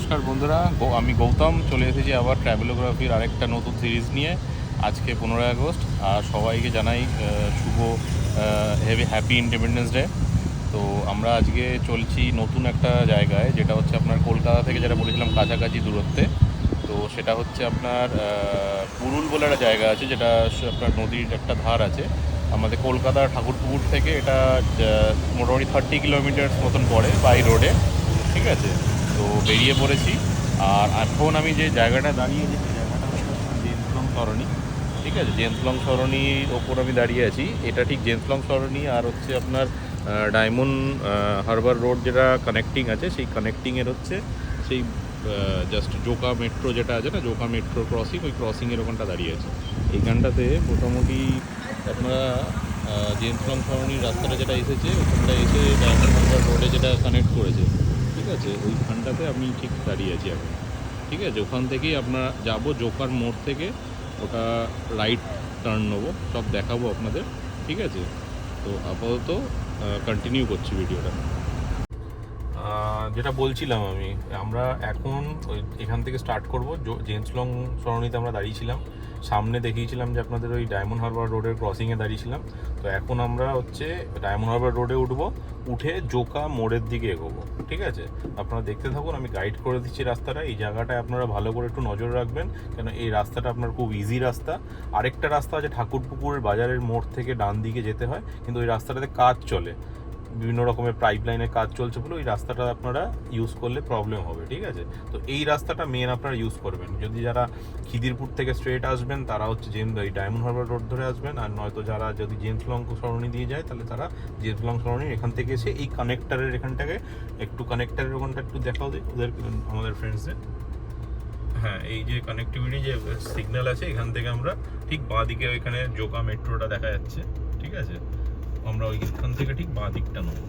নমস্কার বন্ধুরা, আমি গৌতম চলে এসেছি আবার ট্র্যাভেলোগ্রাফির আরেকটা নতুন সিরিজ নিয়ে। আজকে 15ই আগস্ট, আর সবাইকে জানাই শুভ হ্যাপি ইন্ডিপেন্ডেন্স ডে। তো আমরা আজকে চলছি নতুন একটা জায়গায়, যেটা হচ্ছে আপনার কলকাতা থেকে, যেটা বলেছিলাম কাছাকাছি দূরত্বে। তো সেটা হচ্ছে আপনার পুরুল বলে একটা জায়গা আছে, যেটা আপনার নদীর একটা ধার আছে আমাদের কলকাতার ঠাকুরপুকুর থেকে। এটা মোটামুটি 30 কিলোমিটার মতন পড়ে বাই রোডে, ঠিক আছে। তো বেরিয়ে পড়েছি। আর এখন আমি যে জায়গাটা দাঁড়িয়েছি, সেই জায়গাটা হচ্ছে জেন্সলং সরণি, ঠিক আছে। জেন্সলং সরণির ওপর আমি দাঁড়িয়ে আছি। এটা ঠিক জেন্সলং সরণি আর হচ্ছে আপনার ডায়মন্ড হারবার রোড যেটা কানেক্টিং আছে, সেই কানেক্টিংয়ের হচ্ছে সেই জাস্ট জোকা মেট্রো যেটা আছে না, জোকা মেট্রো ক্রসিং, ওই ক্রসিংয়ের ওখানটা দাঁড়িয়ে আছে। এইখানটাতে মোটামুটি আপনারা জেন্সলং সরণির রাস্তাটা যেটা এসেছে, ওখানটা এসে ডায়মন্ড হারবার রোডে যেটা কানেক্ট করেছে, ঠিক আছে, ওইখানটাতে আমি ঠিক দাঁড়িয়ে আছি এখন, ঠিক আছে। ওখান থেকেই আপনারা যাবো জোকার মোড় থেকে, ওটা রাইট টার্ন নেবো, সব দেখাবো আপনাদের, ঠিক আছে। তো আপাতত কন্টিনিউ করছি ভিডিওটা। যেটা বলছিলাম আমরা এখন এখান থেকে স্টার্ট করবো। জেন্সলং সরণিতে আমরা দাঁড়িয়েছিলাম, সামনে দেখিয়েছিলাম যে আপনাদের ওই ডায়মন্ড হারবার রোডের ক্রসিংয়ে দাঁড়িয়েছিলাম। তো এখন আমরা হচ্ছে ডায়মন্ড হারবার রোডে উঠবো, উঠে জোকা মোড়ের দিকে এগোবো, ঠিক আছে। আপনারা দেখতে থাকুন, আমি গাইড করে দিচ্ছি রাস্তাটা। এই জায়গাটায় আপনারা ভালো করে একটু নজর রাখবেন, কেন এই রাস্তাটা আপনার খুব ইজি রাস্তা। আরেকটা রাস্তা আছে ঠাকুরপুকুরের বাজারের মোড় থেকে ডান দিকে যেতে হয়, কিন্তু ওই রাস্তাটাতে কাজ চলে, বিভিন্ন রকমের পাইপ লাইনের কাজ চলছে বলে ওই রাস্তাটা আপনারা ইউজ করলে প্রবলেম হবে, ঠিক আছে। তো এই রাস্তাটা মেন আপনারা ইউজ করবেন। যদি যারা খিদিরপুর থেকে স্ট্রেট আসবেন, তারা হচ্ছে এই ডায়মন্ড হারবার রোড ধরে আসবেন। আর নয়তো যারা যদি জেন্সলং সরণি দিয়ে যায়, তাহলে তারা জেন্সলং সরণি এখান থেকে এসে এই কানেক্টারের এখানটাকে একটু, কানেক্টারের ওখানটা একটু দেখাও দিই ওদের, আমাদের ফ্রেন্ডসদের। হ্যাঁ, এই যে কানেক্টিভিটি যে সিগন্যাল আছে, এখান থেকে আমরা ঠিক বাঁ দিকে ওইখানে জোকা মেট্রোটা দেখা যাচ্ছে, ঠিক আছে। আমরা ওইখান থেকে ঠিক বাঁ দিকটা নেব।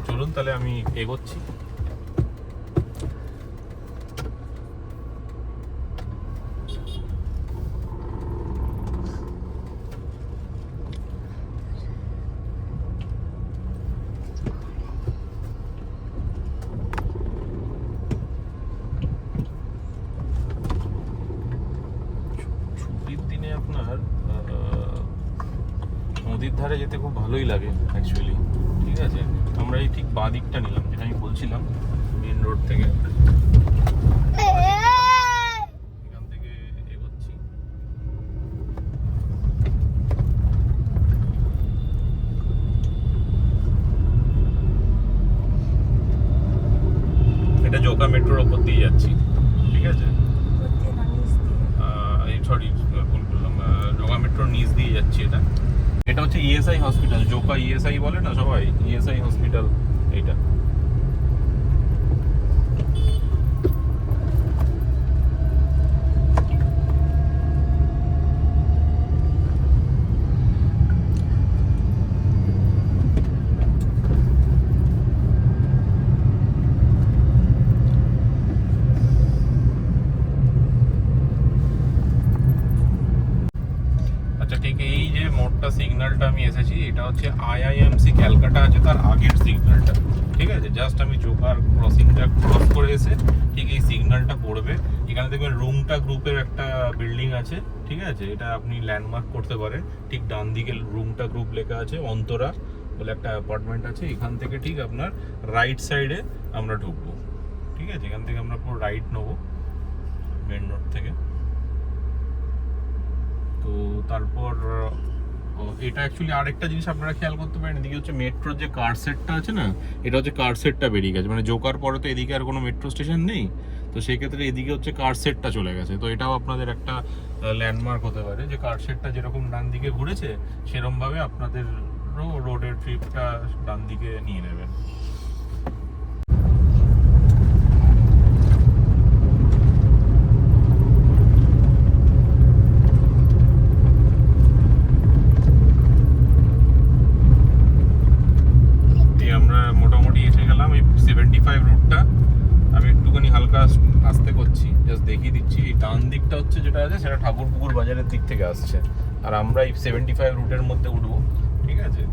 চলুন তাহলে আমি এগোচ্ছি। ছুটির দিনে আপনার নদীর ধারে যেতে খুব ভালোই লাগে অ্যাকচুয়ালি, ঠিক আছে। আমরা এই ঠিক বাঁ দিকটা নিলাম, যেটা আমি বলছিলাম মেন রোড থেকে। এখান থেকে এগোচ্ছি। এটা জোকা মেট্রোর ওপর দিয়ে যাচ্ছি, ঠিক আছে। সরি, ভুল বললাম, জোকা মেট্রোর নিচ দিয়ে যাচ্ছি। এটা হচ্ছে ইএসআই হসপিটাল, জোকা ইএসআই বলে না সবাই, ইএসআই হসপিটাল এইটা। ঠিক এই যে মোড়টা, সিগন্যালটা আমি এসেছি, এটা হচ্ছে আইআইএমসি ক্যালকাটা আছে তার আগের সিগন্যালটা, ঠিক আছে। জাস্ট আমি জোকার ক্রসিংটা ক্রস করে এসে ঠিক এই সিগন্যালটা পড়বে। এখানে দেখবেন রুমটা গ্রুপের একটা বিল্ডিং আছে, ঠিক আছে। এটা আপনি ল্যান্ডমার্ক করতে পারেন। ঠিক ডান দিকে রুমটা গ্রুপ লেখা আছে, অন্তরা বলে একটা অ্যাপার্টমেন্ট আছে। এখান থেকে ঠিক আপনার রাইট সাইডে আমরা ঢুকবো, ঠিক আছে। এখান থেকে আমরা পুরো রাইট নেবো মেন রোড থেকে। তো তারপর এটা অ্যাকচুয়ালি আরেকটা জিনিস আপনারা খেয়াল করতে পারেন, এদিকে হচ্ছে মেট্রোর যে কার সেটটা আছে না, এটা হচ্ছে কার সেটটা বেরিয়ে গেছে। মানে জোকার পরে তো এদিকে আর কোনো মেট্রো স্টেশন নেই, তো সেই ক্ষেত্রে এদিকে হচ্ছে কার সেটটা চলে গেছে। তো এটাও আপনাদের একটা ল্যান্ডমার্ক হতে পারে, যে কার সেটটা যেরকম ডান দিকে ঘুরেছে, সেরকমভাবে আপনাদেরও রোডের ট্রিপটা ডান দিকে নিয়ে নেবেন। আস্তে করছি, জাস্ট দেখিয়ে দিচ্ছি। এই ডান দিকটা হচ্ছে যেটা আছে, সেটা ঠাকুরপুকুর বাজারের দিক থেকে আসছে, আর আমরা এই 75 রুটের মধ্যে উঠবো, ঠিক আছে।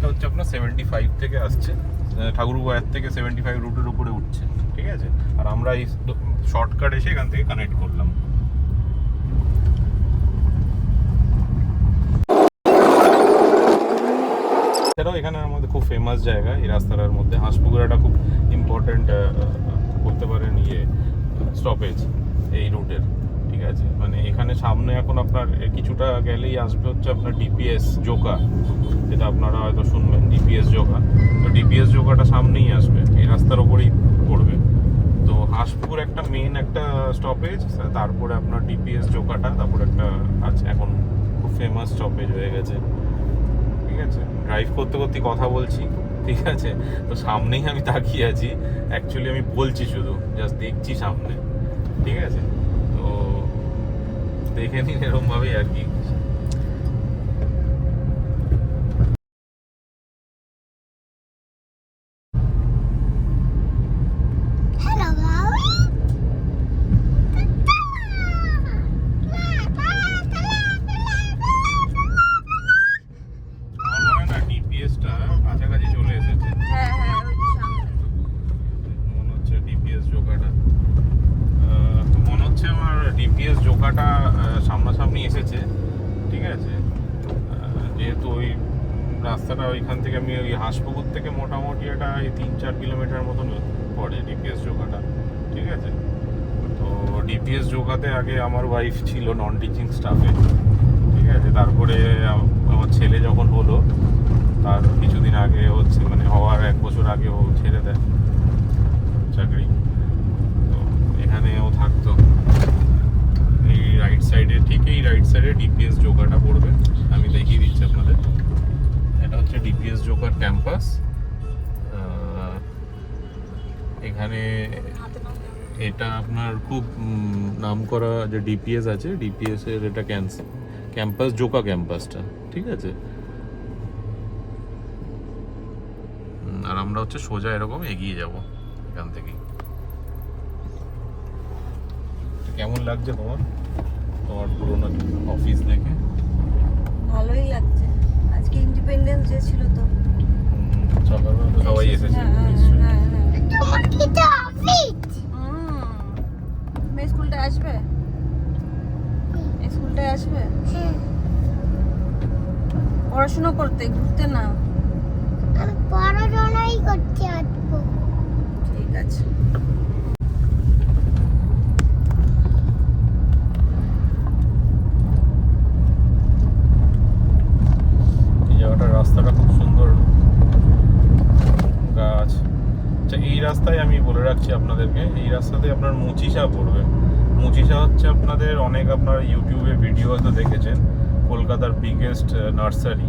এটা হচ্ছে আপনার 75 থেকে আসছে, ঠাকুরবাড়ির থেকে 75 রুটের উপরে উঠছে, ঠিক আছে। আর আমরা এই শর্টকাট এসে এখান থেকে কানেক্ট করলাম। এছাড়াও এখানে আমাদের খুব ফেমাস জায়গা এই রাস্তাটার মধ্যে হাঁসপুকুর একটা খুব ইম্পর্টেন্ট বলতে পারেন স্টপেজ এই রুটের, ঠিক আছে। মানে এখানে সামনে এখন আপনার কিছুটা গেলেই আসবে হচ্ছে আপনার ডিপিএস জোকা, যেটা আপনারা হয়তো শুনবেন, ডিপিএস জোকা। তো ডিপিএস জোকাটা সামনেই আসবে, এই রাস্তার ওপরেই পড়বে। তো হাঁসপুকুর একটা মেন একটা স্টপেজ, তারপরে আপনার ডিপিএস জোকাটা, তারপরে একটা আছে এখন খুব ফেমাস স্টপেজ হয়ে গেছে, ঠিক আছে। ড্রাইভ করতে করতে কথা বলছি, ঠিক আছে। তো সামনেই আমি তাকিয়ে আছি, অ্যাকচুয়ালি আমি বলছি শুধু, জাস্ট দেখছি সামনে, ঠিক আছে। তো দেখে নিন এরকমভাবেই আর কি। কাছাকাছি চলে এসেছে, মনে হচ্ছে ডিপিএস জোকাটা, মনে হচ্ছে আমার ডিপিএস জোকাটা সামনাসামনি এসেছে, ঠিক আছে। যেহেতু ওই রাস্তাটা ওইখান থেকে আমি ওই হাঁসপুকুর থেকে মোটামুটি এটা এই 3-4 কিলোমিটার মতন পড়ে ডিপিএস জোকাটা, ঠিক আছে। তো ডিপিএস জোকাতে আগে আমার ওয়াইফ ছিল নন টিচিং স্টাফে, ঠিক আছে। তারপরে আমার ছেলে যখন হলো, তার কিছুদিন আগে হচ্ছে মানে হওয়ার 1 বছর আগে ও ছেড়ে দেয় চাকরি। তো এখানে ও থাকতো এই রাইট সাইডে, ঠিক এই রাইট সাইডে ডিপিএস জোকাটা পড়বে। আমি দেখিয়ে দিচ্ছি আপনাদের, এটা হচ্ছে ডিপিএস জোকার ক্যাম্পাস। এখানে এটা আপনার খুব নাম করা যে ডিপিএস আছে, ডিপিএস এর এটা ক্যাম্পাস জোকা ক্যাম্পাসটা, ঠিক আছে। আর আমরা হচ্ছে সোজা এরকম এগিয়ে যাব এখান থেকেই। কেমন লাগছে তোমার পুরোনো অফিস দেখে? ভালোই লাগছে। আজকে ইন্ডিপেন্ডেন্স ডে ছিল তো, সকালবেলা তো সবাই এসেছে। স্কুলটায় আসবে, স্কুলটায় আসবে পড়াশোনা করতে, ঘুরতে না। আমি পড়াশোনাই করতে আসবো। ঠিক আছে। এই জায়গাটার রাস্তাটা খুব সুন্দর, গাছ। আচ্ছা, এই রাস্তায় আমি বলে রাখছি আপনাদেরকে, এই রাস্তাতে আপনার মুচিসা পড়বে। মুচিসা হচ্ছে আপনাদের আপনার ইউটিউবে ভিডিও হয়তো দেখেছেন, কলকাতার বিগেস্ট নার্সারি,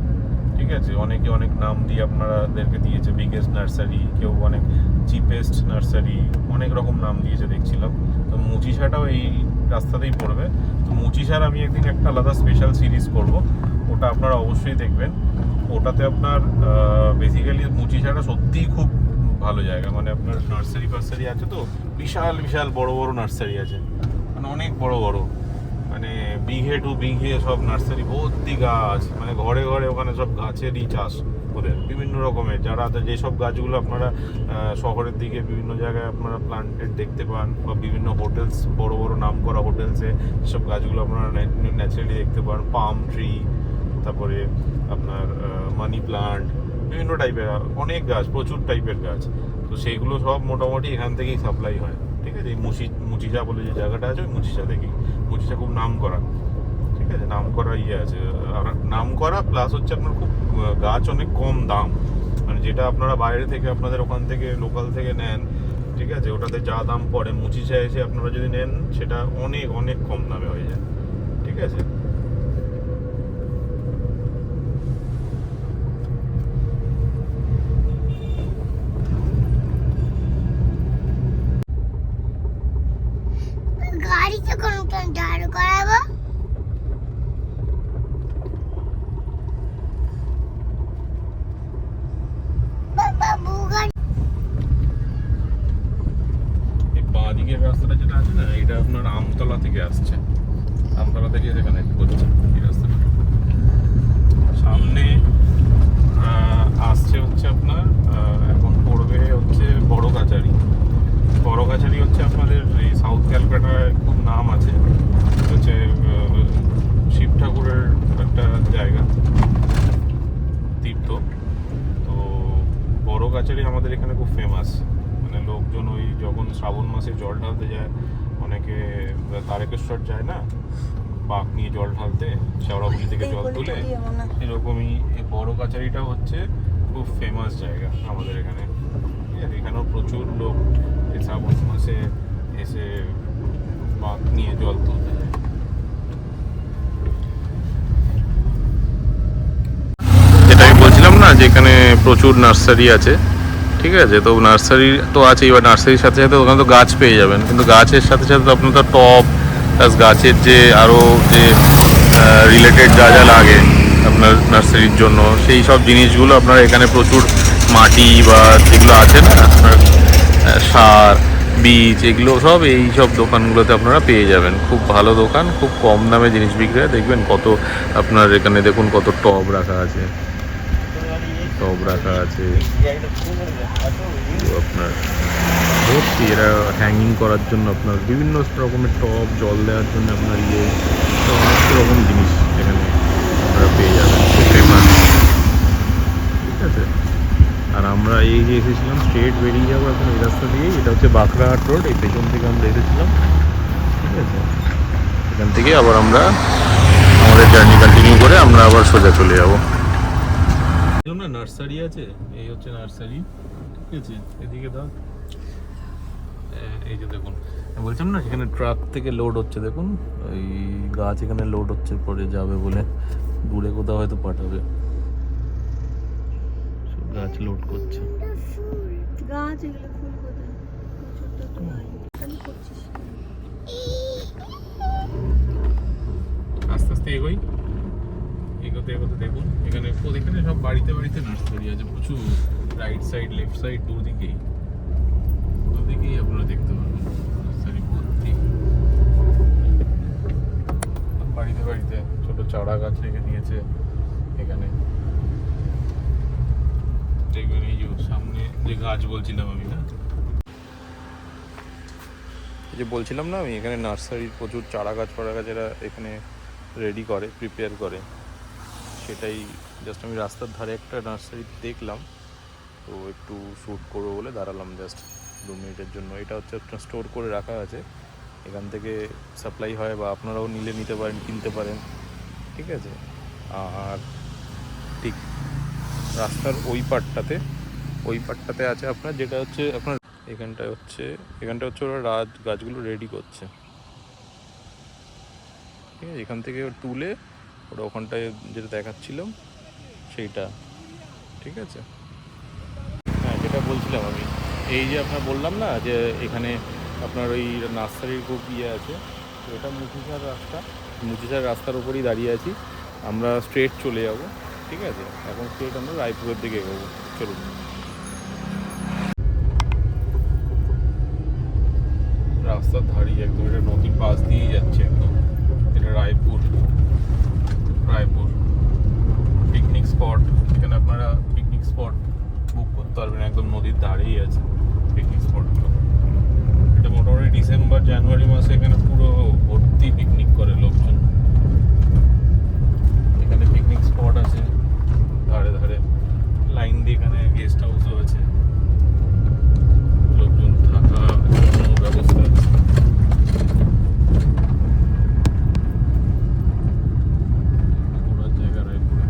ঠিক আছে। অনেকে অনেক নাম দিয়ে আপনাদেরকে দিয়েছে, বিগেস্ট নার্সারি, কেউ অনেক চিপেস্ট নার্সারি, অনেক রকম নাম দিয়েছে দেখছিলাম। তো মুচিসাটাও এই রাস্তাতেই পড়বে। তো মুচিসার আমি একদিন একটা আলাদা স্পেশাল সিরিজ করব, ওটা আপনারা অবশ্যই দেখবেন। ওটাতে আপনার বেসিক্যালি মুচিসাটা সত্যিই খুব ভালো জায়গা, মানে আপনার নার্সারি ফার্সারি আছে, তো বিশাল বিশাল বড় বড় নার্সারি আছে, মানে অনেক বড় বড়, মানে বিঘে টু বিঘে সব নার্সারি, ভর্তি গাছ, মানে ঘরে ঘরে ওখানে সব গাছেরই চাষ ওদের বিভিন্ন রকমের। যারা যেসব গাছগুলো আপনারা শহরের দিকে বিভিন্ন জায়গায় আপনারা প্লান্টেড দেখতে পান, বা বিভিন্ন হোটেলস, বড় বড় নাম করা হোটেলসে সব গাছগুলো আপনারা ন্যাচারালি দেখতে পান। পাম ট্রি, তারপরে আপনার মানি প্লান্ট, বিভিন্ন টাইপের অনেক গাছ, প্রচুর টাইপের গাছ। তো সেইগুলো সব মোটামুটি এখান থেকেই সাপ্লাই হয়, ঠিক আছে। এই মুচিসা বলে যে জায়গাটা আছে, ওই মুচিসা থেকেই। মুচিসা খুব নাম করা, ঠিক আছে, নাম করা আছে, আর নাম করা প্লাস হচ্ছে আপনার খুব গাছ অনেক কম দাম, মানে যেটা আপনারা বাইরে থেকে আপনাদের ওখান থেকে লোকাল থেকে নেন, ঠিক আছে, ওটাতে যা দাম পড়ে মুচিসা এসে আপনারা যদি নেন সেটা অনেক অনেক কম দামে হয়ে যায়, ঠিক আছে। গাড়ি যখন দাঁড় করাবো, বাঁ দিকের রাস্তাটা যেটা আছে না, এটা আপনার আমতলা থেকে আসছে, আমতলা থেকে এসে কানেক্ট করছে এই রাস্তাটা। সামনে আসছে হচ্ছে আপনার এখন পড়বে হচ্ছে বড় কাচারি। বড় কাচারি হচ্ছে আপনাদের এই সাউথ ক্যালকাটায় খুব নাম আছে, হচ্ছে শিব ঠাকুরের একটা জায়গা, তীর্থ। তো বড় কাচারি আমাদের এখানে খুব ফেমাস, মানে লোকজন ওই যখন শ্রাবণ মাসে জল ঢালতে যায়, অনেকে তারকেশ্বর যায় না বাঁক নিয়ে জল ঢালতে, শেওড়াফুলি থেকে জল তুলে, এরকমই এই বড় কাচারিটা হচ্ছে খুব ফেমাস জায়গা আমাদের এখানে। এখানেও প্রচুর লোক এই শ্রাবণ মাসে এসে বাঁক নিয়ে জল তুলতে যায়। যেটা আমি বলছিলাম না যে এখানে প্রচুর নার্সারি আছে, ঠিক আছে, তো নার্সারি তো আছে, এবার নার্সারির সাথে সাথে ওখানে তো গাছ পেয়ে যাবেন, কিন্তু গাছের সাথে সাথে তো আপনার তো টব প্লাস গাছের যে আরও যে রিলেটেড যা যা লাগে আপনার নার্সারির জন্য, সেই সব জিনিসগুলো আপনার এখানে প্রচুর মাটি বা যেগুলো আছে না আপনার সার বীজ, এগুলো সব এই সব দোকানগুলোতে আপনারা পেয়ে যাবেন। খুব ভালো দোকান, খুব কম দামে জিনিস বিক্রি হয়। দেখবেন কত আপনার এখানে দেখুন কত টব রাখা আছে, টব রাখা আছে আপনার ভর্তি, এরা হ্যাঙ্গিং করার জন্য আপনার বিভিন্ন রকমের টব, জল দেওয়ার জন্য আপনার সমস্ত রকম জিনিস এখানে আপনারা পেয়ে যাবেন, খুব ফেমাস, ঠিক আছে। আর আমরা এই যে এসেছিলাম স্ট্রেট বেরিয়ে যাবো এখন এই রাস্তা দিয়েই, এটা হচ্ছে বাঁকড়াহাট রোড, এই পেছন থেকে আমরা এসেছিলাম, ঠিক আছে। এখান থেকে আবার আমরা আমাদের জার্নি কন্টিনিউ করে আমরা আবার সোজা চলে যাবো। না নার্সারি আছে, এই হচ্ছে নার্সারি, ঠিক আছে। এদিকে দাও, এই যে দেখুন বলছিলাম না এখানে ট্রাক থেকে লোড হচ্ছে, দেখুন ওই গাছ এখানে লোড হচ্ছে, পরে যাবে বলে দূরে কোথাও হয়তো পাঠাবে, গাছ লোড করছে। গাছ এগুলো ফুল কোথায়? প্রচুরটা তো নাই। খালি করছিস। আস্তে আস্তে এগোই, এগোতে এগোতে দেখুন এখানে এখানে সব বাড়িতে বাড়িতে নার্সারি আছে প্রচুর, রাইট সাইড লেফট সাইড দুদিকেই আপনারা দেখতে পাবেন নার্সারি ভর্তি, বাড়িতে বাড়িতে ছোট চারা গাছ রেখে দিয়েছে এখানে। দেখবেন এই যে সামনে যে গাছ বলছিলাম আমি, না এই যে বলছিলাম না আমি, এখানে নার্সারির প্রচুর চারা গাছ এরা এখানে রেডি করে, প্রিপেয়ার করে, সেটাই জাস্ট আমি রাস্তার ধারে একটা নার্সারি দেখলাম, তো একটু শ্যুট করবো বলে দাঁড়ালাম জাস্ট 2 মিনিটের জন্য। এটা হচ্ছে আপনার স্টোর করে রাখা আছে, এখান থেকে সাপ্লাই হয় বা আপনারাও নিতে পারেন, কিনতে পারেন, ঠিক আছে। আর ঠিক রাস্তার ওই পাটটাতে আছে আপনার, যেটা হচ্ছে আপনার এখানটা হচ্ছে ওরা গাছগুলো রেডি করছে, ঠিক আছে। এখান থেকে তুলে ওরা ওখানটায় যেটা দেখাচ্ছিলাম সেইটা, ঠিক আছে। হ্যাঁ যেটা বলছিলাম আমি, এই যে আপনার বললাম না যে এখানে আপনার ওই নার্সারির খুব ইয়ে আছে, তো এটা মুচিসার রাস্তার উপরেই দাঁড়িয়ে আছি, আমরা স্ট্রেট চলে যাব, ঠিক আছে। এখন স্ট্রেট আমরা রায়পুরের দিকে এগোবো, চলুন। রাস্তার ধারেই একদম, এটা নদীর পাশ দিয়েই যাচ্ছে একদম, এটা রায়পুর পিকনিক স্পট। এখানে আপনারা পিকনিক স্পট বুক করতে পারবেন, একদম নদীর ধারেই আছে পিকনিক স্পটগুলো। এটা মোটামুটি ডিসেম্বর জানুয়ারি মাসে এখানে পুরো ভর্তি পিকনিক করে লোকজন। এখানে পিকনিক স্পট আছে ধারে ধারে, লাইন দিয়ে এখানে গেস্ট হাউসও আছে, লোকজন থাকা ব্যবস্থা আছে। ঘোরার জায়গা রায়পুরে।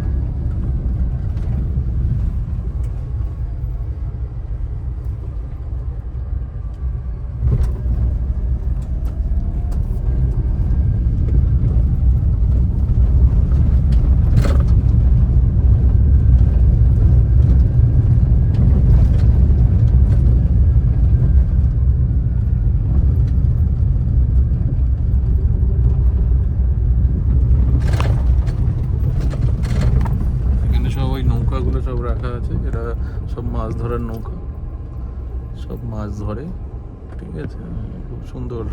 সব রাখা আছে, এরা সব মাছ ধরার নৌকা, সব মাছ ধরে, ঠিক আছে। খুব সুন্দর।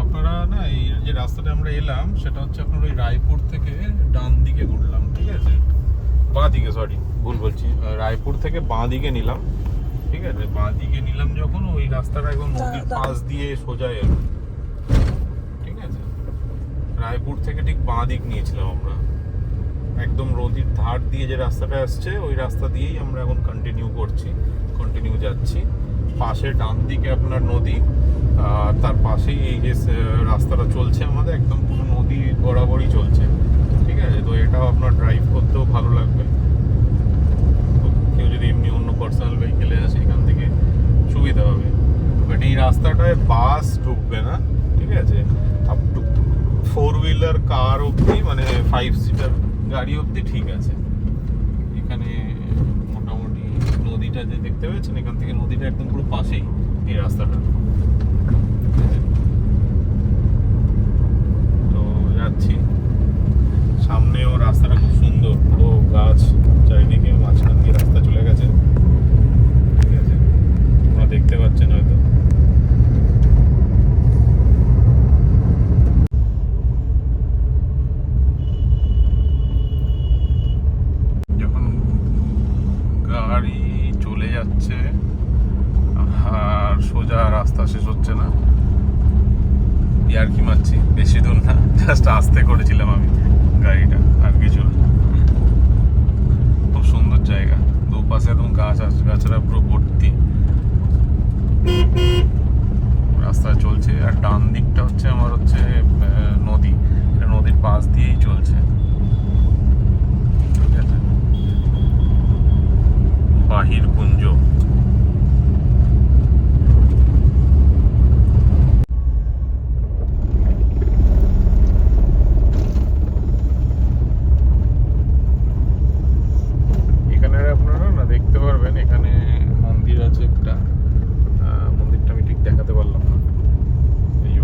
আপনারা না এই যে রাস্তাটা আমরা এলাম সেটা হচ্ছে আপনার ওই রায়পুর থেকে ডান দিকে ঘুরলাম, ঠিক আছে, বাঁ দিকে, সরি ভুল বলছি, রায়পুর থেকে বাঁ দিকে নিলাম, ঠিক আছে, বাঁ দিকে নিলাম যখন ওই রাস্তাটা একদম নদীর পাশ দিয়ে সোজা এলো, ঠিক আছে। রায়পুর থেকে ঠিক বাঁ দিক নিয়েছিলাম আমরা, একদম নদীর ধার দিয়ে যে রাস্তাটা আসছে ওই রাস্তা দিয়েই আমরা এখন কন্টিনিউ যাচ্ছি। পাশে ডান দিকে আপনার নদী, আর তার পাশেই এই যে রাস্তাটা চলছে আমাদের একদম পুরো নদী বরাবরই চলছে, ঠিক আছে। তো এটাও আপনার ড্রাইভ করতেও ভালো লাগবে। তো কেউ যদি এমনি অন্য পার্সোনাল ভেহিকেলে আসে এখান থেকে সুবিধা হবে। বাট এই রাস্তাটায় বাস ঢুকবে না, ঠিক আছে, আপ টু 4 হুইলার কার অবধি, মানে 5 সিটার গাড়ি অবধি ঠিক আছে। এখানে মোটামুটি নদীটা যে দেখতে পাচ্ছেন এখান থেকে নদীটা একদম পুরো পাশেই এই রাস্তাটা, তো যাচ্ছি। সামনেও রাস্তাটা খুব সুন্দর, পুরো গাছ চারিদিকে, মাঝখান দিয়ে রাস্তা চলে গেছে, ঠিক আছে, আপনারা দেখতে পাচ্ছেন হয়তো। যখন গাড়ি চলে যাচ্ছে আর সোজা রাস্তা শেষ হচ্ছে না, আর কি মারছি, বেশি দূর না, জাস্ট আস্তে করেছিলাম আমি গাড়িটা, আর কিছু না। খুব সুন্দর জায়গা, দুপাশে একদম গাছরা পুরো ভর্তি, রাস্তা চলছে। আর ডান দিকটা হচ্ছে আমার হচ্ছে নদী, নদীর পাশ দিয়েই চলছে, ঠিক আছে। বাহির কুঞ্জ, আপনারা না দেখতে পারবেন এখানে মন্দির আছে একটা, মন্দিরটা আমি ঠিক দেখাতে পারলাম না, এই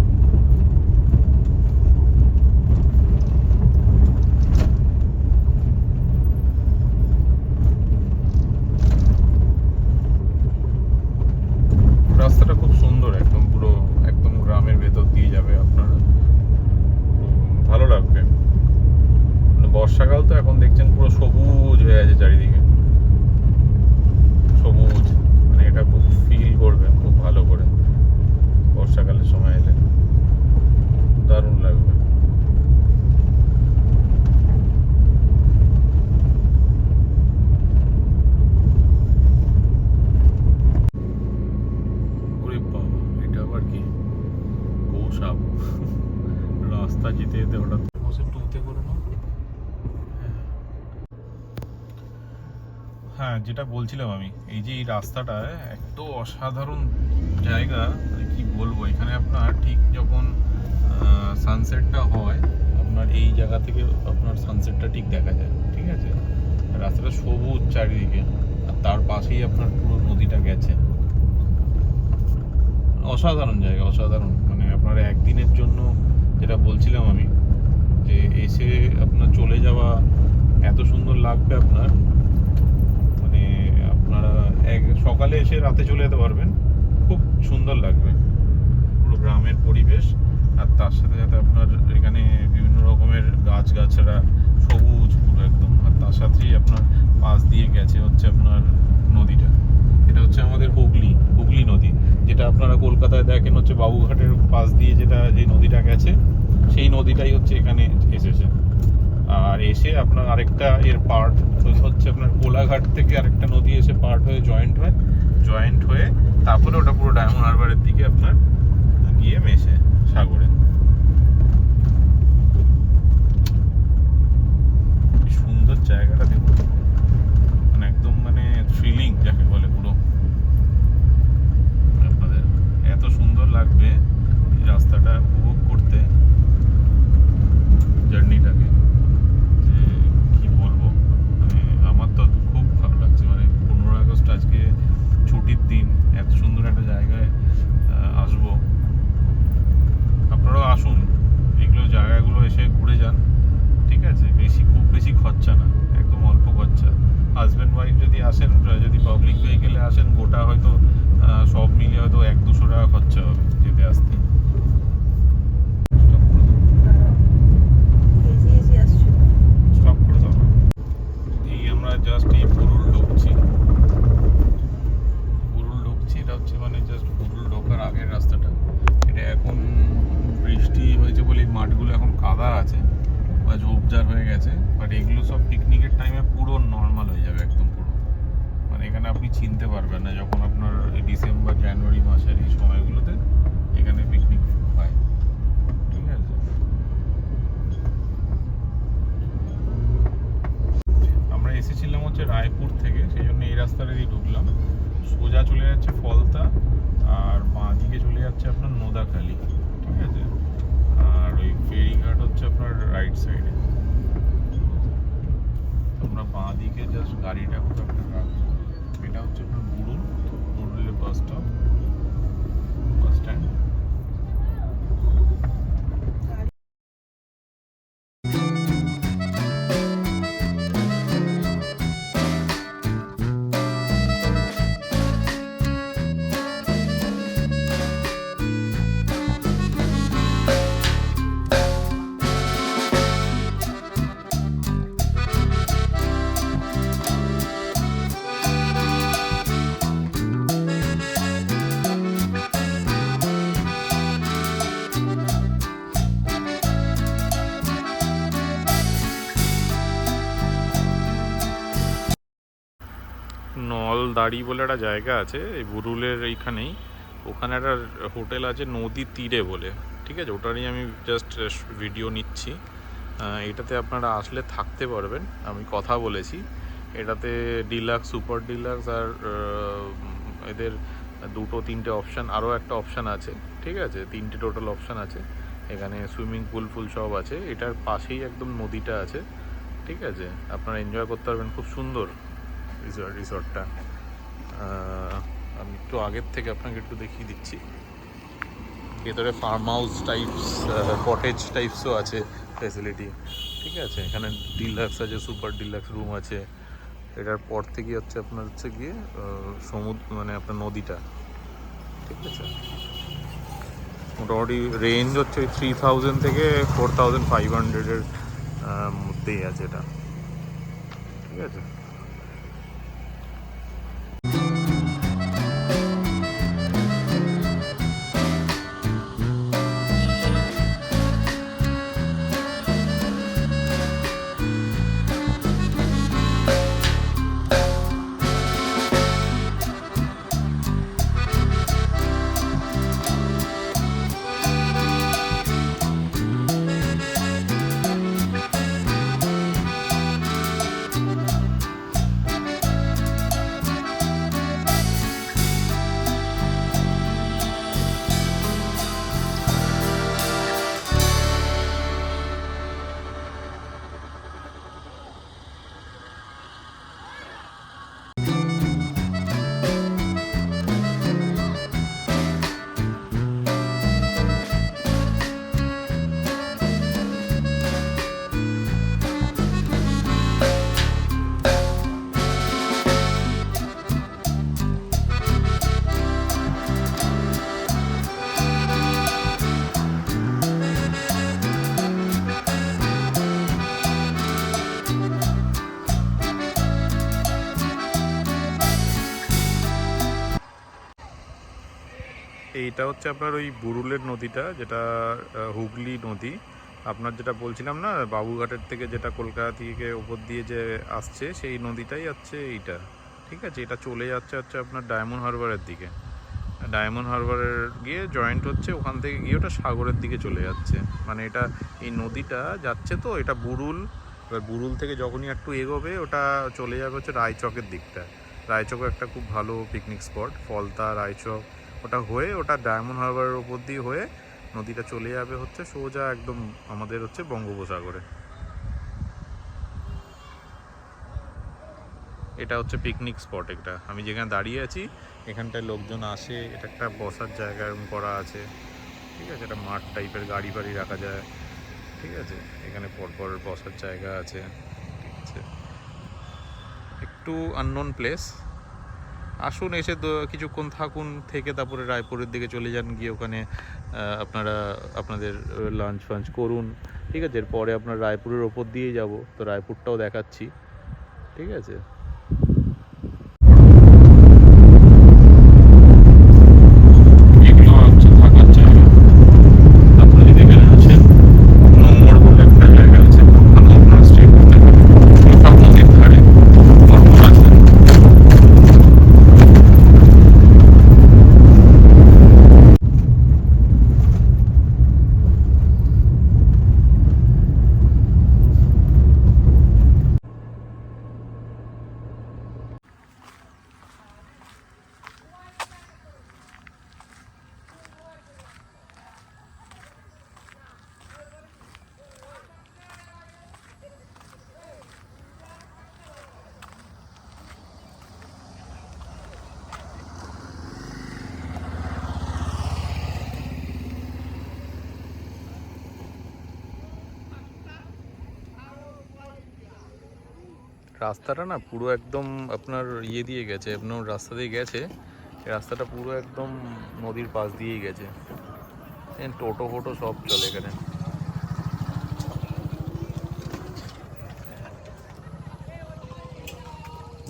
রাস্তাটা খুব সুন্দর, একদম পুরো একদম গ্রামের ভেতর দিয়ে যাবে আপনারা, ভালো লাগবে। বর্ষাকাল তো এখন দেখছেন পুরো সবুজ হয়ে আছে চারিদিকে, সবুজ, মানে এটা খুব ফিল করবেন খুব ভালো করে বর্ষাকালের সময় এলে, দারুণ লাগবে। ওরে বাবা, এটা আবার কি গোসাপ, রাস্তা যেতে যেতে হঠাৎ বসে টুতে করে না। হ্যাঁ, যেটা বলছিলাম আমি, এই যে এই রাস্তাটা এত অসাধারণ জায়গা, মানে কি বলবো, এখানে আপনার ঠিক যখন সানসেটটা হয় আপনার এই জায়গা থেকে আপনার সানসেটটা ঠিক দেখা যায়, ঠিক আছে। রাস্তাটা সবুজ চারিদিকে, আর তার পাশেই আপনার পুরো নদীটা গেছে। অসাধারণ জায়গা, অসাধারণ, মানে আপনার একদিনের জন্য, যেটা বলছিলাম আমি, যে এসে আপনার চলে যাওয়া এত সুন্দর লাগবে আপনার, মানে আপনারা সকালে এসে রাতে চলে যেতে পারবেন, খুব সুন্দর লাগবে পুরো গ্রামের পরিবেশ। আর তার সাথে সাথে আপনার এখানে বিভিন্ন রকমের গাছগাছড়া, সবুজ পুরো একদম, আর তার সাথেই আপনার পাশ দিয়ে গেছে হচ্ছে আপনার নদীটা, এটা হচ্ছে আমাদের হুগলি নদী, যেটা আপনারা কলকাতায় দেখেন হচ্ছে বাবুঘাটের পাশ দিয়ে যে নদীটা গেছে, সেই নদীটাই হচ্ছে এখানে এসেছে। আর এসে আপনার আরেকটা এর পার্ট হচ্ছে আপনার কোলাঘাট থেকে আরেকটা নদী এসে পার্ট হয়ে জয়েন্ট হয়ে তারপরে ওটা পুরো ডায়মন্ড হারবারের দিকে আপনার গিয়ে মেশে সাগরে। কি সুন্দর জায়গাটা দেখুন, মানে একদম মানে থ্রিলিং যাকে বলে, পুরো আপনাদের এত সুন্দর লাগবে এই রাস্তাটা উপভোগ করতে, জার্নিটাকে, যে কি বলবো, মানে আমার তো খুব ভালো লাগছে। মানে 15 আগস্ট আজকে ছুটির দিন, এত সুন্দর একটা জায়গায় আসবো। আপনারাও আসুন, এগুলো জায়গাগুলো এসে ঘুরে যান, ঠিক আছে। খুব বেশি খরচা না, একদম অল্প খরচা। হাজব্যান্ড ওয়াইফ যদি আসেন, যদি পাবলিক ভেহিকেলে আসেন, গোটা হয়তো সব মিলিয়ে হয়তো 100-200 টাকা খরচা হবে যেতে আসতে। মানে জাস্ট বুরুল ঢোকার আগের রাস্তাটা। এটা এখন বৃষ্টি হয়েছে বলে এই মাঠগুলো এখন কাদা আছে বা ঝোপঝাড় হয়ে গেছে, বাট এগুলো সব পিকনিকের টাইমে পুরো নর্মাল হয়ে যাবে একদম পুরো। মানে এখানে আপনি চিনতে পারবেন না যখন আপনার এই ডিসেম্বর জানুয়ারি মাসের এই সময়গুলোতে এখানে পিকনিক হয়। ঠিক আছে, আমরা এসেছিলাম হচ্ছে রায়পুর থেকে, সেই জন্য এই রাস্তাটা দিয়ে ঢুকলাম। সোজা চলে যাচ্ছে ফলতা, আর বাঁ দিকে চলে যাচ্ছে আপনার নোদাখালি। ঠিক আছে, আর ওই ফেরিঘাট হচ্ছে আপনার রাইট সাইডে। আমরা বাঁ দিকে জাস্ট গাড়িটা কোথাও একটা রাখবো। এটা হচ্ছে আপনার বুরুলের বাস স্টপ, বাস স্ট্যান্ড। নলদাড়ি বলে একটা জায়গা আছে এই বুরুলের এইখানেই, ওখানে একটা হোটেল আছে নদীর তীরে বলে। ঠিক আছে, ওটারই আমি জাস্ট ভিডিও নিচ্ছি। এটাতে আপনারা আসলে থাকতে পারবেন, আমি কথা বলেছি। এটাতে ডিলাক্স, সুপার ডিলাক্স আর এদের দুটো তিনটে অপশান, আরও একটা অপশান আছে। ঠিক আছে, তিনটে টোটাল অপশান আছে এখানে। সুইমিং পুল সব আছে। এটার পাশেই একদম নদীটা আছে। ঠিক আছে, আপনারা এনজয় করতে পারবেন, খুব সুন্দর রিসর্টটা। আমি একটু আগের থেকে আপনাকে একটু দেখিয়ে দিচ্ছি। ভেতরে ফার্ম হাউস টাইপস, কটেজ টাইপসও আছে ফ্যাসিলিটি। ঠিক আছে, এখানে ডিলাক্স আছে, সুপার ডিলাক্স রুম আছে। এটার পর থেকে আপনার হচ্ছে গিয়ে সমুদ্র, মানে আপনার নদীটা। ঠিক আছে, মোটামুটি রেঞ্জ হচ্ছে 3000 থেকে 4500-এর মধ্যেই আছে এটা। ঠিক আছে, এইটা হচ্ছে আপনার ওই বুরুলের নদীটা, যেটা হুগলি নদী। আপনার যেটা বলছিলাম না, বাবুঘাটের থেকে যেটা কলকাতা থেকে উপর দিয়ে যে আসছে, সেই নদীটাই হচ্ছে এইটা। ঠিক আছে, এটা চলে যাচ্ছে আপনার ডায়মন্ড হারবারের দিকে। ডায়মন্ড হারবারের গিয়ে জয়েন্ট হচ্ছে, ওখান থেকে গিয়ে ওটা সাগরের দিকে চলে যাচ্ছে। মানে এটা, এই নদীটা যাচ্ছে তো, এটা বুরুল। এবার বুরুল থেকে যখনই একটু এগোবে ওটা চলে যাবে হচ্ছে রায়চকের দিকটা। রায়চক একটা খুব ভালো পিকনিক স্পট, ফলতা রায়চক, ওটা হয়ে ওটা ডায়মন্ড হারবারের ওপর দিয়ে হয়ে নদীটা চলে যাবে হচ্ছে সোজা একদম আমাদের হচ্ছে বঙ্গোপসাগরে। এটা হচ্ছে পিকনিক স্পট। এটা আমি যেখানে দাঁড়িয়ে আছি, এখানটায় লোকজন আসে। এটা একটা বসার জায়গা এরকম করা আছে। ঠিক আছে, এটা মাঠ টাইপের, গাড়ি ফাড়ি রাখা যায়। ঠিক আছে, এখানে পরপর বসার জায়গা আছে। ঠিক আছে, একটু আননোন প্লেস। আসুন, এসে কিছুক্ষণ থাকুন, থেকে তারপরে রায়পুরের দিকে চলে যান, গিয়ে ওখানে আপনারা আপনাদের লাঞ্চ ফাঞ্চ করুন। ঠিক আছে, এরপরে আপনার রায়পুরের ওপর দিয়ে যাব, তো রায়পুরটাও দেখাচ্ছি। ঠিক আছে। রাস্তাটা না পুরো একদম আপনার ইয়ে দিয়ে গেছে, আপনার রাস্তা দিয়ে গেছে, এই রাস্তাটা পুরো একদম নদীর পাশ দিয়েই গেছে। টোটো ফোটো সব চলে এখানে।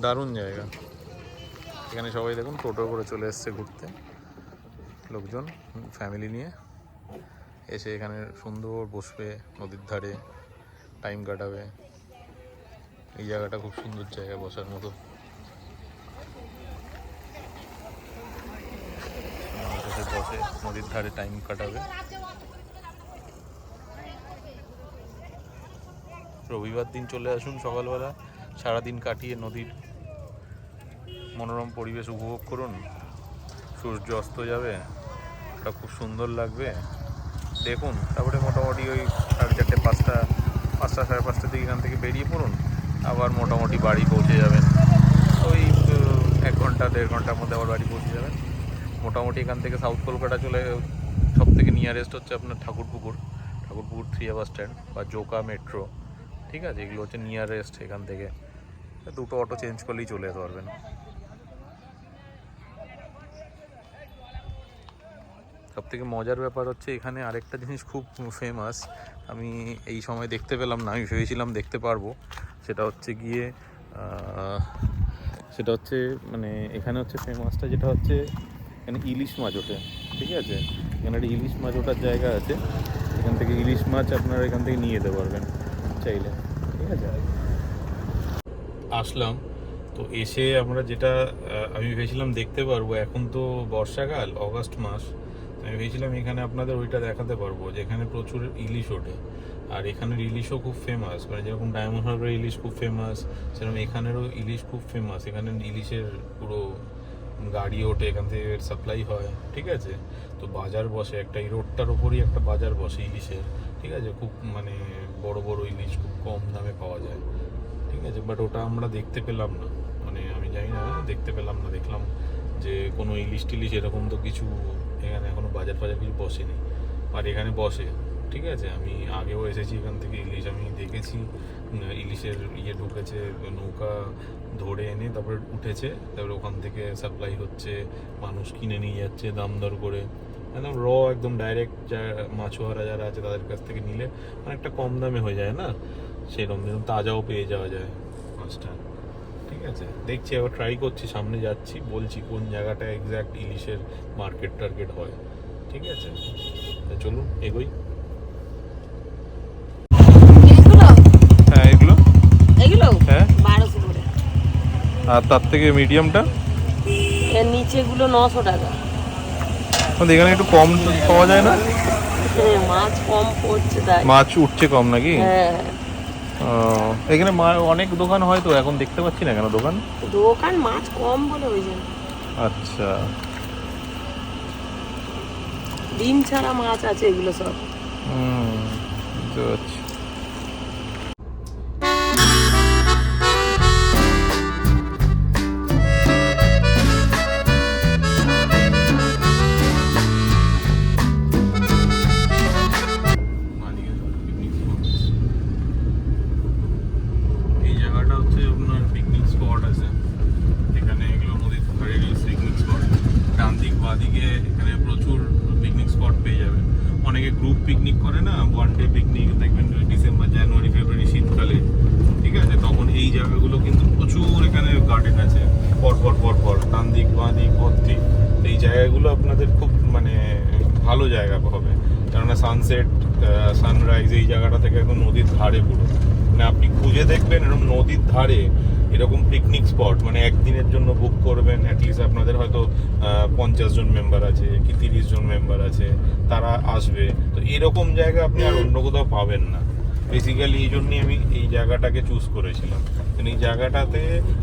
দারুণ জায়গা। এখানে সবাই দেখুন টোটো করে চলে এসছে ঘুরতে, লোকজন ফ্যামিলি নিয়ে এসে এখানে সুন্দর বসবে, নদীর ধারে টাইম কাটাবে। এই জায়গাটা খুব সুন্দর জায়গা বসার মতো। বসে নদীর ধারে টাইম কাটাবে। রবিবার দিন চলে আসুন সকালবেলা, সারাদিন কাটিয়ে নদীর মনোরম পরিবেশ উপভোগ করুন। সূর্য অস্ত যাবে, ওটা খুব সুন্দর লাগবে দেখুন। তারপরে মোটামুটি ওই 4:30 5টা 5:30 দিকে এখান থেকে বেরিয়ে পড়ুন, আবার মোটামুটি বাড়ি পৌঁছে যাবেন ওই 1 ঘন্টা 1.5 ঘন্টার মধ্যে আবার বাড়ি পৌঁছে যাবেন। মোটামুটি এখান থেকে সাউথ কলকাতা চলে সব থেকে নিয়ারেস্ট হচ্ছে আপনার ঠাকুরপুকুর 3 বাস স্ট্যান্ড বা জোকা মেট্রো, ঠিক আছে, এগুলো হচ্ছে নিয়ারেস্ট। এখান থেকে 2টো অটো চেঞ্জ করলেই চলে যেতে পারবেন। সবথেকে মজার ব্যাপার হচ্ছে এখানে আরেকটা জিনিস খুব ফেমাস, আমি এই সময় দেখতে পেলাম না, আমি ভেবেছিলাম দেখতে পারবো। সেটা হচ্ছে গিয়ে সেটা হচ্ছে মানে এখানে হচ্ছে ফেমাসটা যেটা হচ্ছে এখানে ইলিশ মাছ ওঠে, ঠিক আছে। এখানে একটা ইলিশ মাছ ওঠার জায়গা আছে, এখান থেকে ইলিশ মাছ আপনারা এখান থেকে নিয়ে যেতে পারবেন চাইলে, ঠিক আছে। আসলাম তো এসে আমরা যেটা আমি ভেবেছিলাম দেখতে পারবো, এখন তো বর্ষাকাল অগাস্ট মাস, আমি ভেবেছিলাম এখানে আপনাদের ওইটা দেখাতে পারবো যে এখানে প্রচুর ইলিশ ওঠে। আর এখানের ইলিশও খুব ফেমাস, মানে যেরকম ডায়মন্ড হারবার ইলিশ খুব ফেমাস, সেরকম এখানেরও ইলিশ খুব ফেমাস। এখানে ইলিশের পুরো গাড়ি ওঠে, এখান থেকে সাপ্লাই হয়, ঠিক আছে। তো বাজার বসে একটা, এই রোডটার ওপরই একটা বাজার বসে ইলিশের, ঠিক আছে। খুব মানে বড় বড় ইলিশ খুব কম দামে পাওয়া যায়, ঠিক আছে। বাট ওটা আমরা দেখতে পেলাম না, মানে আমি জানি না, দেখতে পেলাম না। দেখলাম যে কোনো ইলিশ টিলিশ এরকম তো কিছু এখানে এখনো বাজার ফাজার কিছু বসেনি, আর এখানে বসে, ঠিক আছে। আমি আগেও এসেছি এখান থেকে, ইলিশ আমি দেখেছি, ইলিশের ইয়ে ঢুকেছে, নৌকা ধরে এনে তারপরে উঠেছে, তারপরে ওখান থেকে সাপ্লাই হচ্ছে, মানুষ কিনে নিয়ে যাচ্ছে দাম দর করে, একদম একদম ডাইরেক্ট যা মাছুয়ারা যারা আছে তাদের কাছ থেকে নিলে অনেকটা কম দামে হয়ে যায় না, সেরকম তাজাও পেয়ে যাওয়া যায় মাছটা, ঠিক আছে। দেখছি এবার ট্রাই করছি, সামনে যাচ্ছি, বলছি কোন জায়গাটা এক্স্যাক্ট ইলিশের মার্কেট টার্গেট হয়, ঠিক আছে। চলুন এগোই। হ্যাঁ এগুলো হ্যাঁ 1200 করে। আর তার থেকে মিডিয়ামটা এর নিচেগুলো 900 টাকা। এখানে একটু কম পাওয়া যায় না? মাছ কম পড়ছে তাই। মাছ উঠছে কম নাকি? হ্যাঁ এখানে অনেক দোকান হয় তো, এখন দেখতে পাচ্ছি না কেন দোকান মাছ কম বলে ওই জন্য। আচ্ছা, ডিম ছাড়া মাছ আছে এগুলো সব। বুঝতে পারছি। গ্রুপ পিকনিক করে না, 1 ডে পিকনিক দেখবেন ডিসেম্বর জানুয়ারি ফেব্রুয়ারি শীতকালে, ঠিক আছে। তখন এই জায়গাগুলো কিন্তু প্রচুর এখানে গার্ডেন আছে, পর ডান দিক বাঁ দিক ভর্তি। এই জায়গাগুলো আপনাদের খুব মানে ভালো জায়গা হবে, কেননা সানসেট সানরাইজ এই জায়গাটা থেকে একদম নদীর ধারে পুরো, মানে আপনি খুঁজে দেখবেন এরকম নদীর ধারে এরকম পিকনিক স্পট, মানে একদিনের জন্য বুক করবেন, অ্যাটলিস্ট আপনাদের হয়তো 50 জন মেম্বার আছে কি 30 জন মেম্বার আছে, তারা আসবে। তো এরকম জায়গা আপনি আর অন্য কোথাও পাবেন না। বেসিক্যালি এই জন্যই আমি এই জায়গাটাকে চুজ করেছিলাম, এই জায়গাটাতে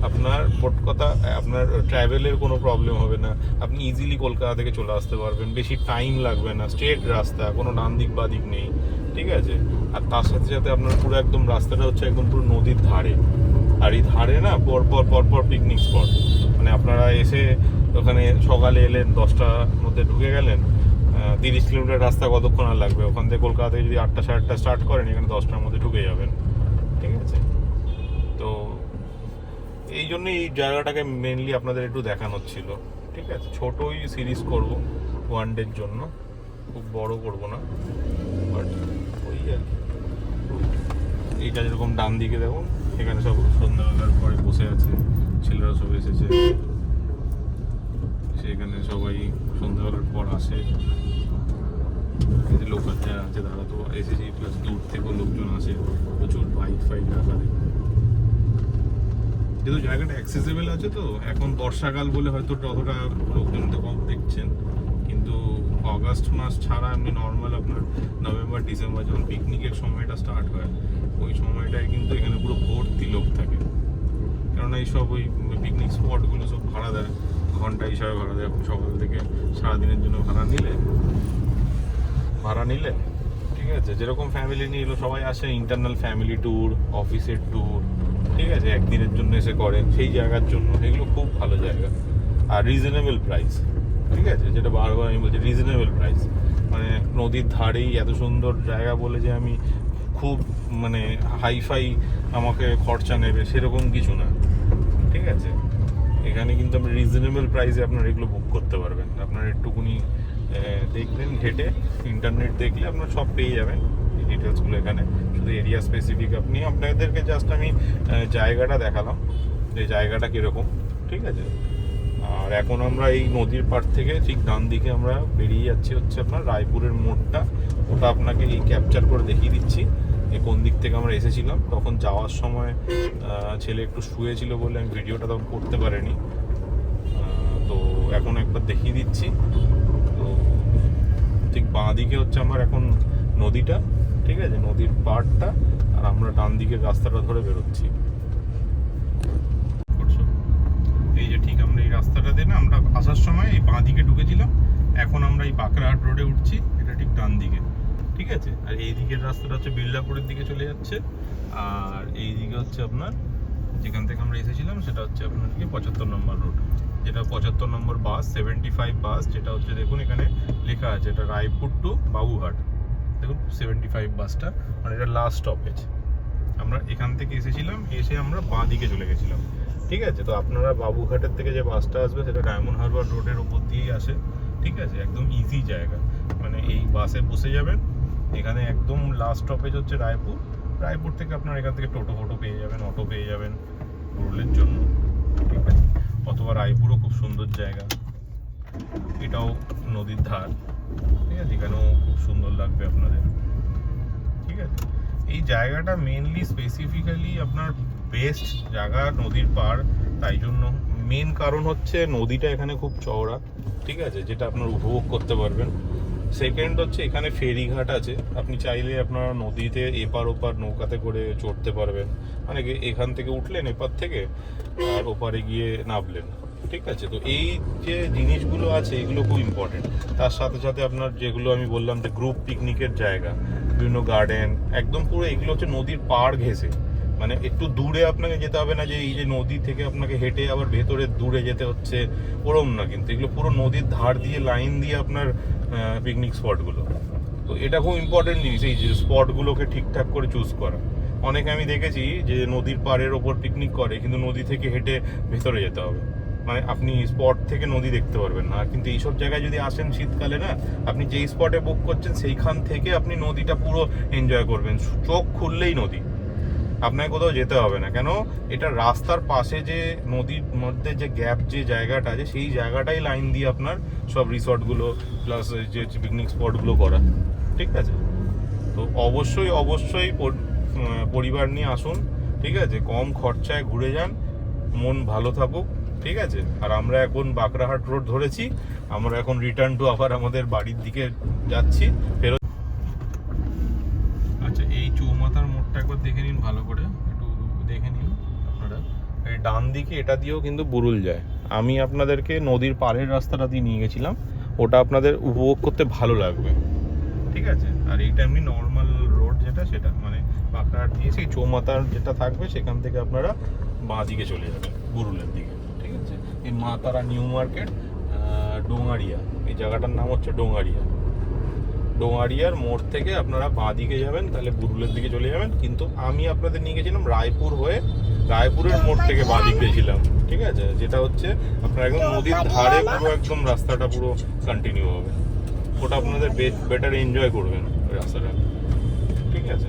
আপনার মোট কথা আপনার ট্রাভেলের কোনো প্রবলেম হবে না, আপনি ইজিলি কলকাতা থেকে চলে আসতে পারবেন, বেশি টাইম লাগবে না, স্ট্রেট রাস্তা, কোনো ডান দিক বা দিক নেই, ঠিক আছে। আর তার সাথে সাথে আপনার পুরো একদম রাস্তাটা হচ্ছে একদম পুরো নদীর ধারে, আর এই ধারে না পরপর পিকনিক স্পট, মানে আপনারা এসে ওখানে সকালে এলেন 10টার মধ্যে ঢুকে গেলেন, 30 কিলোমিটার রাস্তা কতক্ষণ আর লাগবে, ওখান থেকে কলকাতা থেকে যদি 8টা 8:30 স্টার্ট করেন এখানে 10টার মধ্যে ঢুকে যাবেন, ঠিক আছে। তো এই জন্যই এই জায়গাটাকে মেনলি আপনাদের একটু দেখানোর ছিল। ঠিক আছে, ছোটই সিরিজ করব ওয়ান ডের জন্য, খুব বড় করব না, বাট ওই আর কি। এইটা যেরকম ডান দিকে দেখুন, এখানে সব সন্ধ্যাবেলার পরে বসে আছে, ছেলেরা সব এসেছে, সেখানে সবাই সন্ধ্যাবেলার পর আসে। লোকাল যারা আছে তারা তো এসেছে, প্লাস দূর থেকেও লোকজন আসে, প্রচুর বাইক ফাইক রাখা। যেহেতু জায়গাটা অ্যাক্সেসিবল আছে, তো এখন বর্ষাকাল বলে হয়তো ততটা লোকজন তো কম দেখছেন, কিন্তু অগাস্ট মাস ছাড়া এমনি নর্মাল আপনার নভেম্বর ডিসেম্বর যখন পিকনিকের সময়টা স্টার্ট হয়, ওই সময়টায় কিন্তু এখানে পুরো ভর্তি লোক থাকে। কেননা এইসব ওই পিকনিক স্পটগুলো সব ভাড়া দেয়, ঘন্টা হিসাবে ভাড়া দেয়। সকাল থেকে সারাদিনের জন্য ভাড়া নিলে ঠিক আছে, যেরকম ফ্যামিলি নিয়ে এলো সবাই আসে, ইন্টারনাল ফ্যামিলি ট্যুর, অফিসের ট্যুর, ঠিক আছে, একদিনের জন্য এসে করে সেই জায়গার জন্য। এগুলো খুব ভালো জায়গা আর রিজনেবল প্রাইস। ঠিক আছে, যেটা বারবার আমি বলছি, রিজনেবল প্রাইস। মানে নদীর ধারেই এত সুন্দর জায়গা বলে যে আমি খুব মানে হাইফাই আমাকে খরচা নেবে সেরকম কিছু না। ঠিক আছে, এখানে কিন্তু আপনি রিজনেবল প্রাইসে আপনার এগুলো বুক করতে পারবেন। আপনার একটুকুনি দেখবেন ঘেটে, ইন্টারনেট দেখলে আপনার সব পেয়ে যাবেন এই ডিটেলসগুলো এখানে। শুধু এরিয়া স্পেসিফিক আপনাদেরকে জাস্ট আমি জায়গাটা দেখালাম যে জায়গাটা কীরকম। ঠিক আছে, আর এখন আমরা এই নদীর পাড় থেকে ঠিক ডান দিকে আমরা বেরিয়ে যাচ্ছি হচ্ছে আপনার রায়পুরের মোড়টা। ওটা আপনাকে এই ক্যাপচার করে দেখিয়ে দিচ্ছি কোন দিক থেকে আমরা এসেছিলাম। তখন যাওয়ার সময় ছেলে একটু শুয়েছিল বলে আমি ভিডিওটা তখন করতে পারিনি, তো এখন একবার দেখিয়ে দিচ্ছি। তো ঠিক বাঁ দিকে হচ্ছে আমার এখন নদীটা, ঠিক আছে, নদীর পাড়টা, আর আমরা ডান দিকের রাস্তাটা ধরে বেরোচ্ছি। এই যে ঠিক আমরা এই রাস্তাটা দিয়ে না, আমরা আসার সময় এই বাঁ দিকে ঢুকেছিলাম, এখন আমরা এই বাঁকড়াহাট রোডে উঠছি, এটা ঠিক ডান দিকে। ঠিক আছে, আর এই দিকের রাস্তাটা হচ্ছে বিল্লাপুরের দিকে চলে যাচ্ছে, আর এই দিকে হচ্ছে আপনার যেখান থেকে আমরা এসেছিলাম সেটা হচ্ছে আপনার কি 75 নম্বর রোড, যেটা 75 নম্বর বাস, 75 বাস, যেটা হচ্ছে দেখুন এখানে লেখা আছে, এটা রায়পুর টু বাবুঘাট। দেখুন 75 বাসটা, মানে এটা লাস্ট স্টপেজ। আমরা এখান থেকে এসেছিলাম, এসে আমরা বাঁ দিকে চলে গেছিলাম। ঠিক আছে, তো আপনারা বাবুঘাটের থেকে যে বাসটা আসবে সেটা ডায়মন্ড হারবার রোডের ওপর দিয়েই আসে। ঠিক আছে, একদম ইজি জায়গা, মানে এই বাসে বসে যাবেন, এখানে একদম লাস্ট স্টপেজ হচ্ছে রায়পুর। রায়পুর থেকে আপনার এখান থেকে টোটো পেয়ে যাবেন, অটো পেয়ে যাবেন রোলের জন্য। ঠিক আছে, অথবা রায়পুরও খুব সুন্দর জায়গা, এটাও নদীর ধার। ঠিক আছে, এখানেও খুব সুন্দর লাগবে আপনাদের। ঠিক আছে, এই জায়গাটা মেনলি স্পেসিফিক্যালি আপনার বেস্ট জায়গা নদীর পাড়, তাই জন্য মেন কারণ হচ্ছে নদীটা এখানে খুব চওড়া। ঠিক আছে, যেটা আপনার উপভোগ করতে পারবেন। সেকেন্ড হচ্ছে এখানে ফেরিঘাট আছে, আপনি চাইলে আপনারা নদীতে এপার ওপার নৌকাতে করে চড়তে পারবেন, মানে এখান থেকে উঠলেন এপার থেকে আর ওপারে গিয়ে নামলেন। ঠিক আছে, তো এই যে জিনিসগুলো আছে এগুলো খুব ইম্পর্টেন্ট। তার সাথে সাথে আপনার যেগুলো আমি বললাম যে গ্রুপ পিকনিকের জায়গা, বিভিন্ন গার্ডেন, একদম পুরো এগুলো হচ্ছে নদীর পাড় ঘেঁষে, মানে একটু দূরে আপনাকে যেতে হবে না যে এই যে নদী থেকে আপনাকে হেঁটে আবার ভেতরে দূরে যেতে হচ্ছে, ওরম না। কিন্তু এগুলো পুরো নদীর ধার দিয়ে লাইন দিয়ে আপনার পিকনিক স্পটগুলো। তো এটা খুব ইম্পর্টেন্ট জিনিস, এই যে স্পটগুলোকে ঠিকঠাক করে চুজ করা। অনেকে আমি দেখেছি যে নদীর পাড়ের ওপর পিকনিক করে, কিন্তু নদী থেকে হেঁটে ভেতরে যেতে হবে, মানে আপনি স্পট থেকে নদী দেখতে পারবেন না। কিন্তু এইসব জায়গায় যদি আসেন শীতকালে না, আপনি যেই স্পটে বুক করছেন সেইখান থেকে আপনি নদীটা পুরো এনজয় করবেন, চোখ খুললেই নদী, আপনাকে কোথাও যেতে হবে না। কেন, এটা রাস্তার পাশে যে নদীর মধ্যে যে গ্যাপ যে জায়গাটা আছে, সেই জায়গাটাই লাইন দিয়ে আপনার সব রিসর্টগুলো প্লাস যে পিকনিক স্পটগুলো করা। ঠিক আছে, তো অবশ্যই পরিবার নিয়ে আসুন। ঠিক আছে, কম খরচায় ঘুরে যান, মন ভালো থাকুক। ঠিক আছে, আর আমরা এখন বাঁকড়াহাট রোড ধরেছি, আমরা এখন রিটার্ন টু আবার আমাদের বাড়ির দিকে যাচ্ছি ফেরত। আচ্ছা, এই চৌমাথার মোড়টা একবার দেখে নিন, ভালো করে একটু দেখে নিন আপনারা। এই ডান দিকে এটা দিয়েও কিন্তু বুরুল যায়। আমি আপনাদেরকে নদীর পাড়ের রাস্তাটা দিয়ে নিয়ে গেছিলাম, ওটা আপনাদের উপভোগ করতে ভালো লাগবে। ঠিক আছে, আর এইটা এমনি নর্মাল রোড যেটা, সেটা মানে বাঁকড়াহাট দিয়ে সেই চৌমাথার যেটা থাকবে সেখান থেকে আপনারা বাঁ দিকে চলে যাবেন বুরুলের দিকে। ঠিক আছে, এই মা তারা নিউ মার্কেট ডোঙারিয়া, এই জায়গাটার নাম হচ্ছে ডোঙারিয়া। ডোঙারিয়ার মোড় থেকে আপনারা বাঁ দিকে যাবেন, তাহলে বুরুলের দিকে চলে যাবেন। কিন্তু আমি আপনাদের নিয়ে গেছিলাম রায়পুর হয়ে, রায়পুরের মোড় থেকে বাঁ দিক গেছিলাম, ঠিক আছে? যেটা হচ্ছে আপনার একদম নদীর ধারে পুরো একদম রাস্তাটা পুরো কন্টিনিউ হবে। ওটা আপনাদের বেটার এনজয় করবেন ওই রাস্তাটা, ঠিক আছে?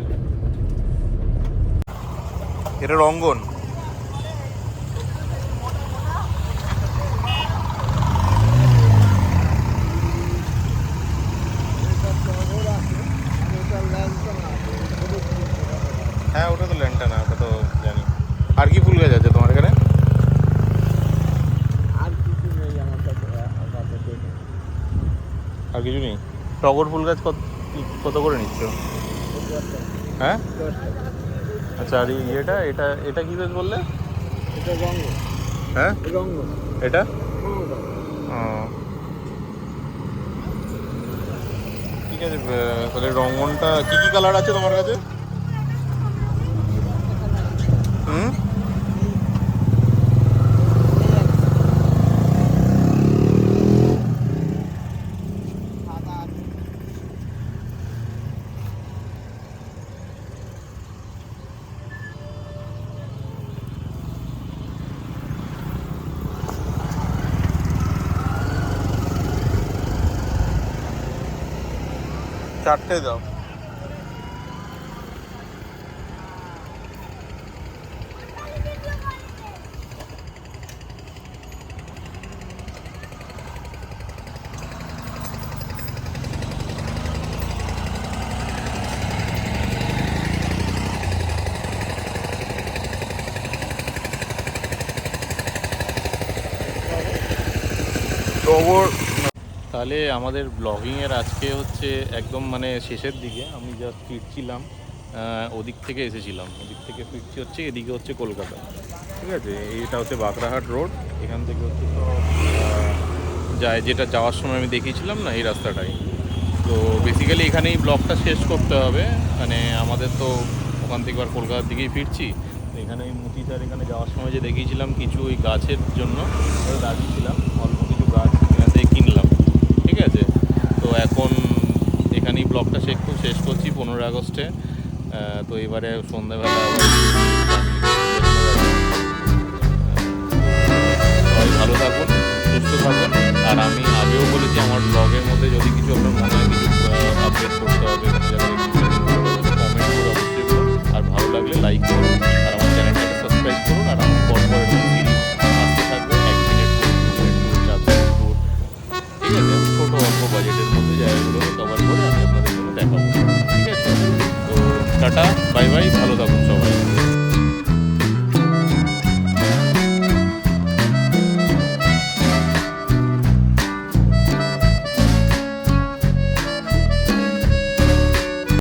এটা রঙ্গন। হ্যাঁ, ওটা তো ল্যান্টা না, ওটা তো জানি। আর কি ফুল গাছ আছে তোমার এখানে? আর কিছু নেই? টগর ফুল গাছ কত করে নিচ্ছ? হ্যাঁ, আচ্ছা। আর এটা এটা এটা কি বেশ বললে? হ্যাঁ, এটা ও, ঠিক আছে। তাহলে রঙ্গনটা কি কি কালার আছে তোমার কাছে? হুম, চারটে দাও। টগর। তাহলে আমাদের ব্লগিংয়ের আজকে হচ্ছে একদম মানে শেষের দিকে। আমি জাস্ট ফিরছিলাম, ওদিক থেকে এসেছিলাম, ওদিক থেকে ফিরছি হচ্ছে এদিকে হচ্ছে কলকাতা, ঠিক আছে? এইটা হচ্ছে বাগড়াহাট রোড। এখান থেকে হচ্ছে তো যায়, যেটা যাওয়ার সময় আমি দেখিয়েছিলাম না, এই রাস্তাটাই। তো বেসিক্যালি এখানেই ব্লগটা শেষ করতে হবে। মানে আমাদের তো ওখান থেকে আর কলকাতার দিকেই ফিরছি। তো এখানে মতিঝার এখানে যাওয়ার সময় যে দেখিয়েছিলাম কিছু ওই গাছের জন্য দাঁড়িয়েছিলাম, অল্প কিছু গাছ এখান থেকে কিনলাম, ঠিক আছে? তো এখন এখানেই ব্লগটা শেষ করছি 15 আগস্টে। তো এবারে সন্ধ্যাবেলা সবাই ভালো থাকুন, সুস্থ থাকুন। আর আমি আগেও বলেছি আমার ব্লগে